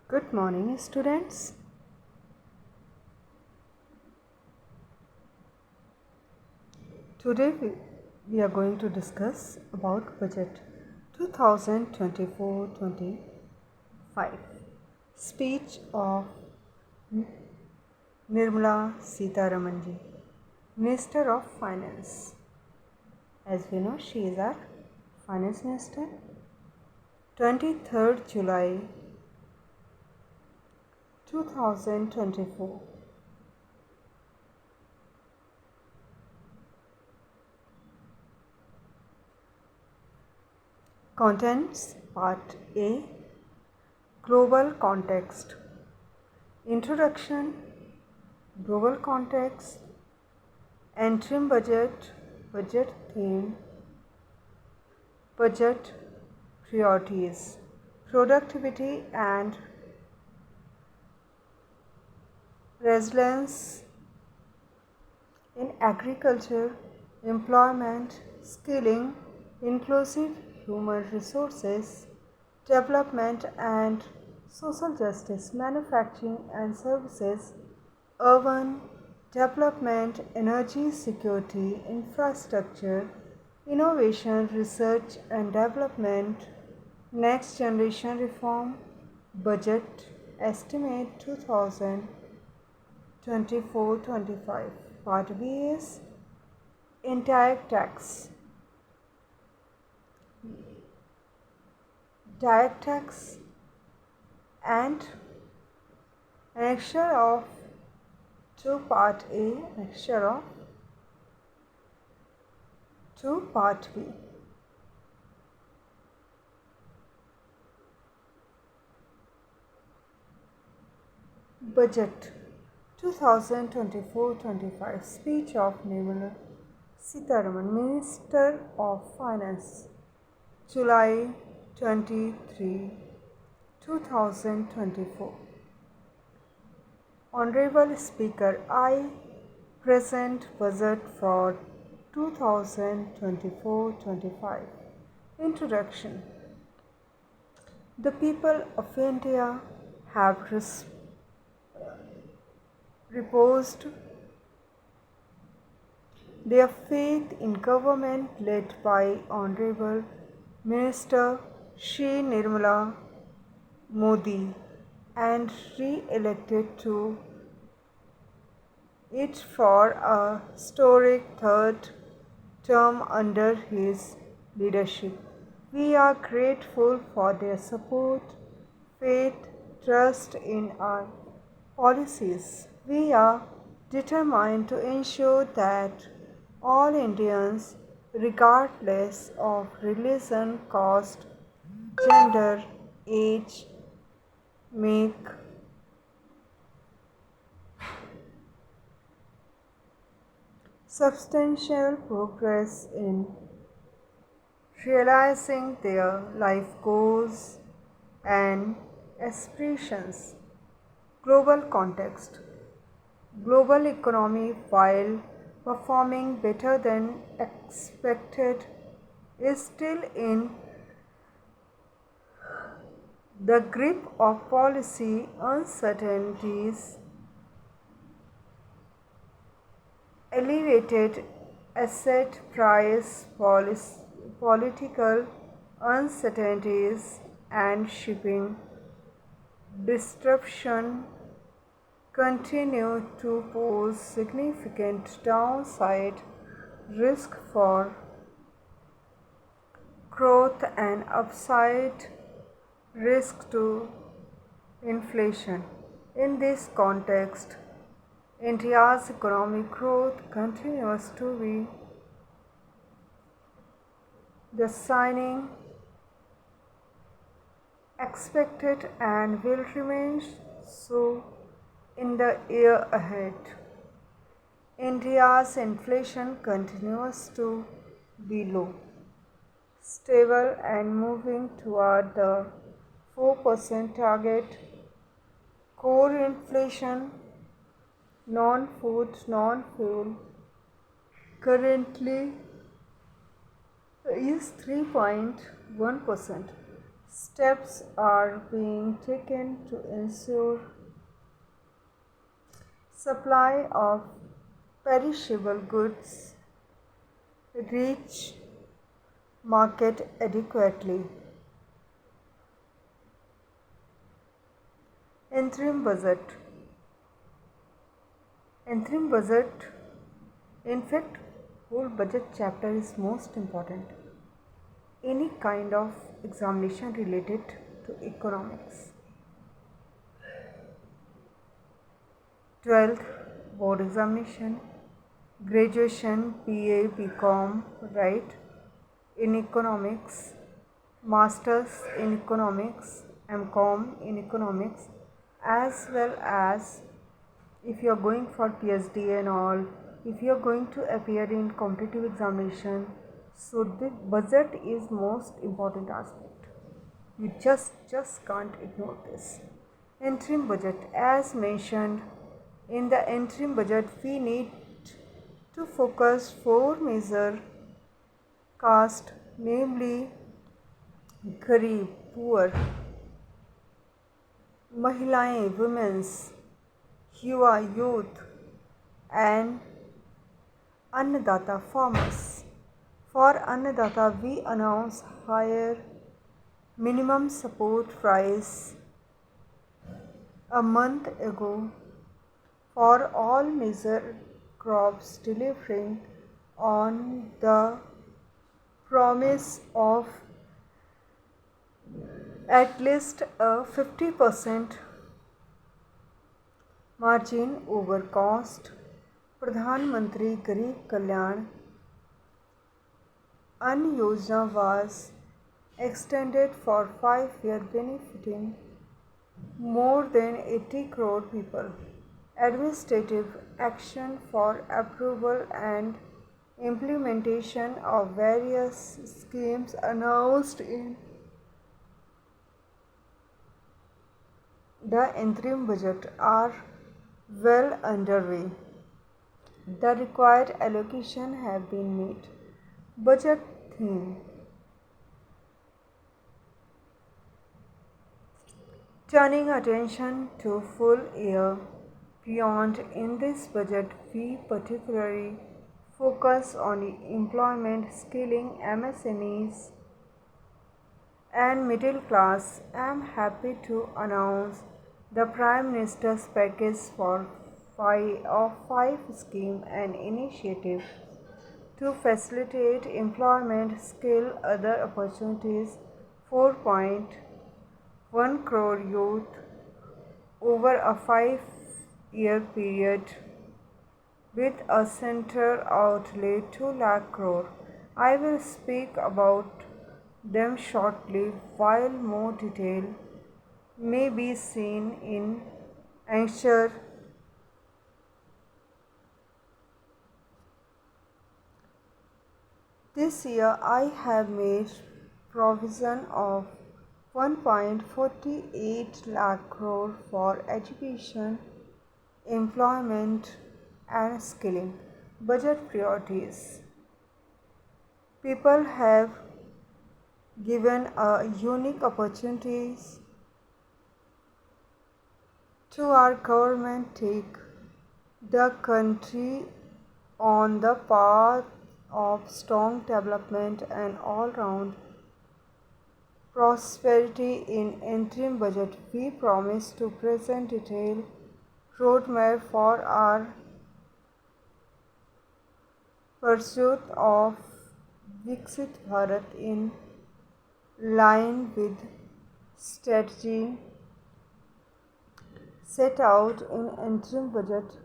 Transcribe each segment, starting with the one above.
Good morning, students. Today we are going to discuss about budget 2024-25 speech of Nirmala Sitharaman ji, Minister of Finance. As we know, she is our Finance Minister. 23rd July 2024. Contents Part A, Global Context. Introduction, Global Context, Interim Budget, Budget Theme, Budget Priorities, Productivity and Resilience in Agriculture, Employment, Skilling, Inclusive Human Resources, Development and Social Justice, Manufacturing and Services, Urban Development, Energy Security, Infrastructure, Innovation, Research and Development, Next Generation Reform, Budget Estimate 2024-25. Part B is Indirect Tax. Direct tax and annexure of to Part A, annexure of to Part B. Budget 2024-25 speech of Nirmala Sitharaman, Minister of Finance, July 23, 2024. Honorable Speaker, I present budget for 2024-25. Introduction. The people of India have reposed their faith in government led by Honorable Minister Shri Nirmala Modi and re-elected to it for a historic third term under his leadership. We are grateful for their support, faith, trust in our policies. We are determined to ensure that all Indians, regardless of religion, caste, gender, age, make substantial progress in realizing their life goals and aspirations. Global context. Global economy, while performing better than expected, is still in the grip of policy uncertainties, elevated asset price, political uncertainties, and shipping disruption continue to pose significant downside risk for growth and upside risk to inflation. In this context, India's economic growth continues to be the signing expected and will remain so in the year ahead. India's inflation continues to be low, stable and moving toward the 4% target. Core inflation, non-food, non-fuel, currently is 3.1%, Steps are being taken to ensure supply of perishable goods reach market adequately. Interim budget. Interim budget, in fact, whole budget chapter is most important. Any kind of examination related to economics. 12th board examination, graduation, BA, BCom, right, in economics, masters in economics, MCom in economics, as well as if you are going for PhD and all, if you are going to appear in competitive examination, so the budget is most important aspect. You just can't ignore this. Interim budget, as mentioned, in the interim budget we need to focus four major caste, namely गरीब, poor, महिलाएं, women's, युवा, youth, and Annadata, farmers. For Annadata, we announce higher minimum support price a month ago for all major crops, delivering on the promise of at least a 50% margin over cost. Pradhan Mantri Garib Kalyan Ann Yojana was extended for 5 years, benefiting more than 80 crore people. Administrative action for approval and implementation of various schemes announced in the interim budget are well underway. The required allocation have been made. Budget theme: turning attention to full year beyond. In this budget, we particularly focus on employment, skilling MSMEs and middle class. I am happy to announce the Prime Minister's package for five schemes and initiatives to facilitate employment, skill, other opportunities. 4.1 crore youth over a 5-year period, with a central outlay 2 lakh crore. I will speak about them shortly, while more detail may be seen in Anchor. This year I have made provision of 1.48 lakh crore for education, employment and skilling. Budget priorities: people have given a unique opportunities to our government take the country on the path of strong development and all-round prosperity. In interim budget, we promise to present detailed roadmap for our pursuit of Viksit Bharat in line with strategy set out in interim budget.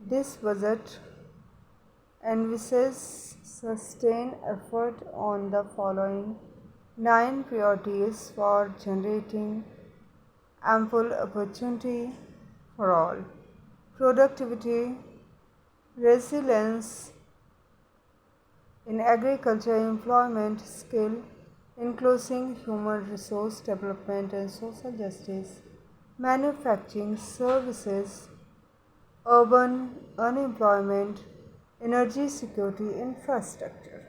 This budget envisages sustained effort on the following 9 priorities for generating ample opportunity for all: productivity, resilience in agriculture, employment, skill, including human resource development and social justice, manufacturing, services, urban unemployment, energy security, infrastructure.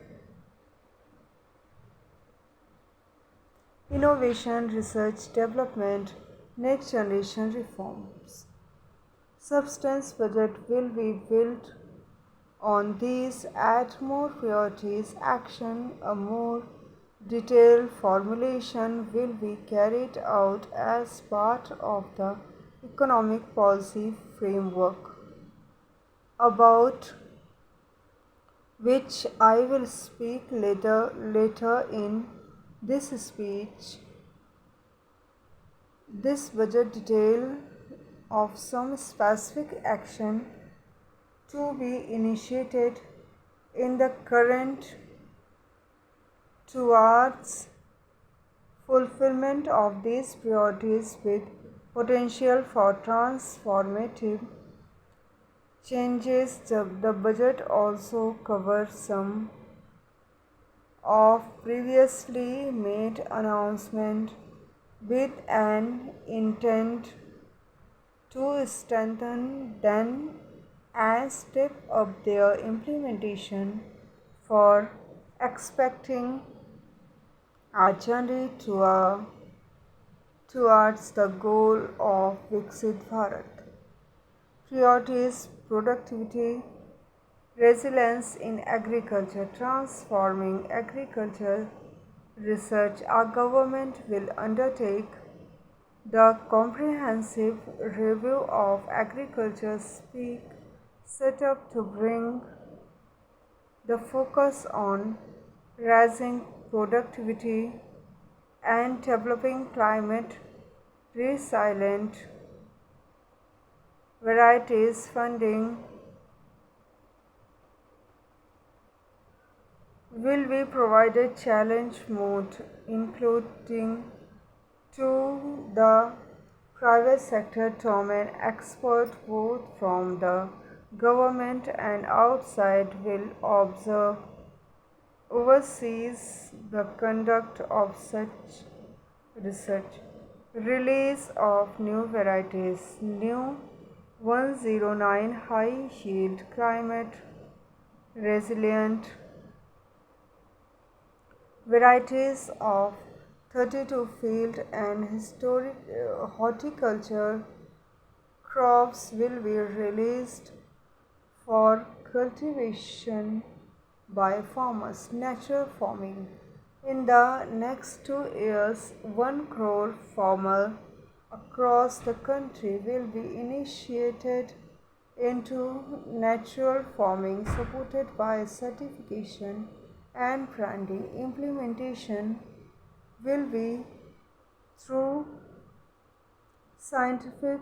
innovation, research, development, next generation reforms. Substance budget will be built on these. Add more priorities, action, a more detailed formulation will be carried out as part of the economic policy framework, about which I will speak later in this speech. This budget detail of some specific action to be initiated in the current towards fulfillment of these priorities with potential for transformative changes. The budget also covers some of previously made announcements with an intent to strengthen them and step up their implementation for expecting a journey towards the goal of Viksit Bharat. Priorities: productivity, resilience in agriculture, transforming agriculture research. Our government will undertake the comprehensive review of agriculture speak set up to bring the focus on raising productivity and developing climate resilient varieties. Funding will be provided challenge mode, including to the private sector domain expert both from the government and outside will observe oversees the conduct of such research. Release of new varieties. New 109 high yield climate resilient varieties of 32 field and historic horticulture crops will be released for cultivation by farmers. Natural farming. In the next 2 years, 1 crore farmers across the country will be initiated into natural farming, supported by certification and branding. Implementation will be through scientific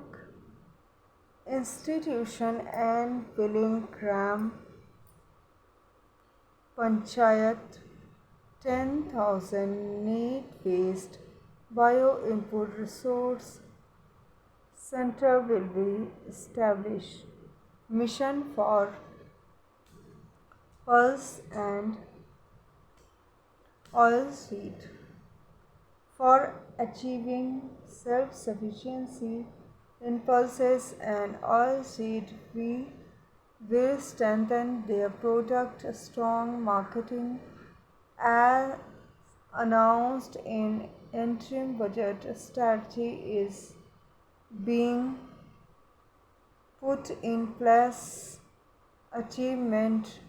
institution and billing gram panchayat. 10,000 need-based bio-input resource center will be established. Mission for pulse and oilseed. For achieving self-sufficiency in pulses and oilseed, we will strengthen their product. Strong marketing as announced in interim budget strategy is being put in place. Achievement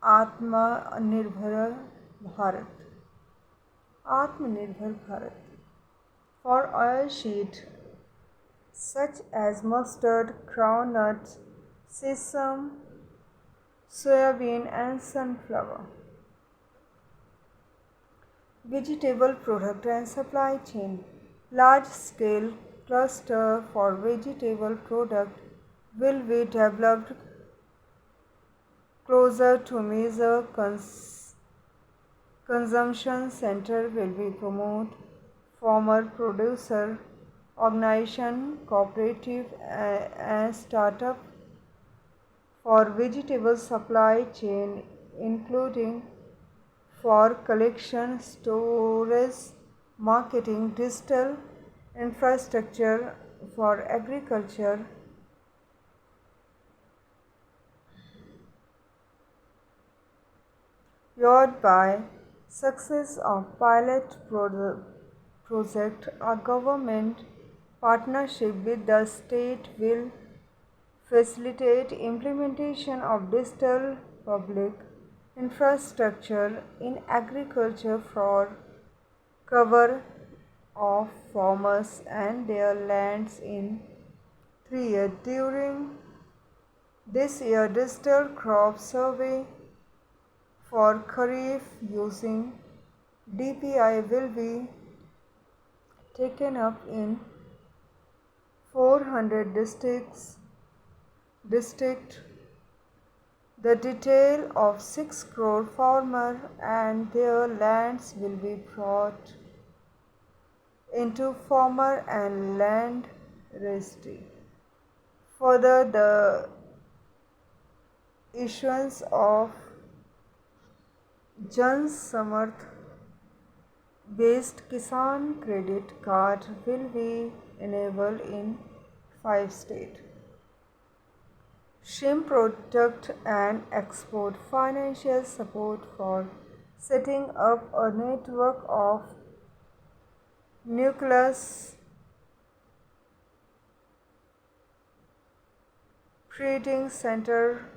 Atmanirbhar Bharat. Atmanirbhar Bharat. For oilseed such as mustard, groundnut, sesame, soybean and sunflower. Vegetable product and supply chain. Large scale cluster for vegetable product will be developed closer to major consumption center. Will be promote farmer producer organization, cooperative and startup for vegetable supply chain, including for collection, storage, marketing, digital infrastructure for agriculture. Fueled by success of project, a government partnership with the state will facilitate implementation of digital public infrastructure in agriculture for cover of farmers and their lands in 3 years. During this year, digital crop survey for Kharif using DPI will be taken up in 400 district. The detail of 6 crore farmers and their lands will be brought into farmer and land registry. Further, the issuance of Jan Samarth based Kisan credit card will be enabled in 5 states. Shrimp product and export financial support for setting up a network of nucleus breeding center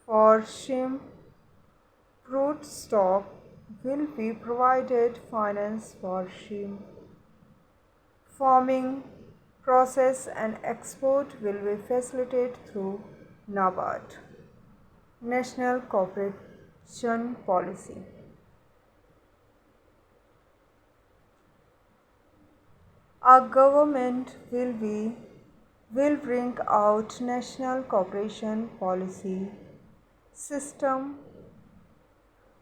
for shrimp brood stock will be provided. Finance for shrimp farming process and export will be facilitated through NABARD. National Cooperation Policy. Our government will bring out national cooperation policy system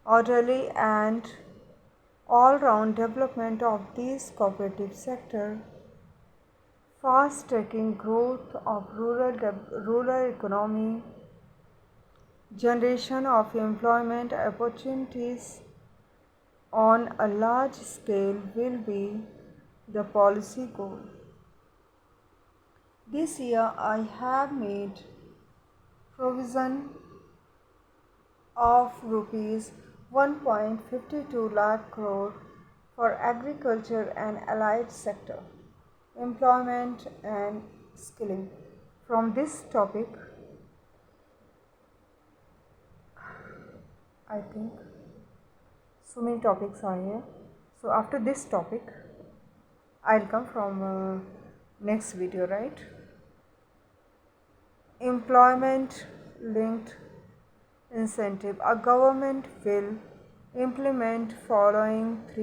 orderly and all-round development of this cooperative sector, fast-tracking growth of rural economy, generation of employment opportunities on a large scale will be the policy goal. This year I have made provision of rupees 1.52 lakh crore for agriculture and allied sector, employment and skilling. From this topic, I think so many topics are here. So after this topic, I'll come from next video, right? Employment linked incentive. A government will implement following 3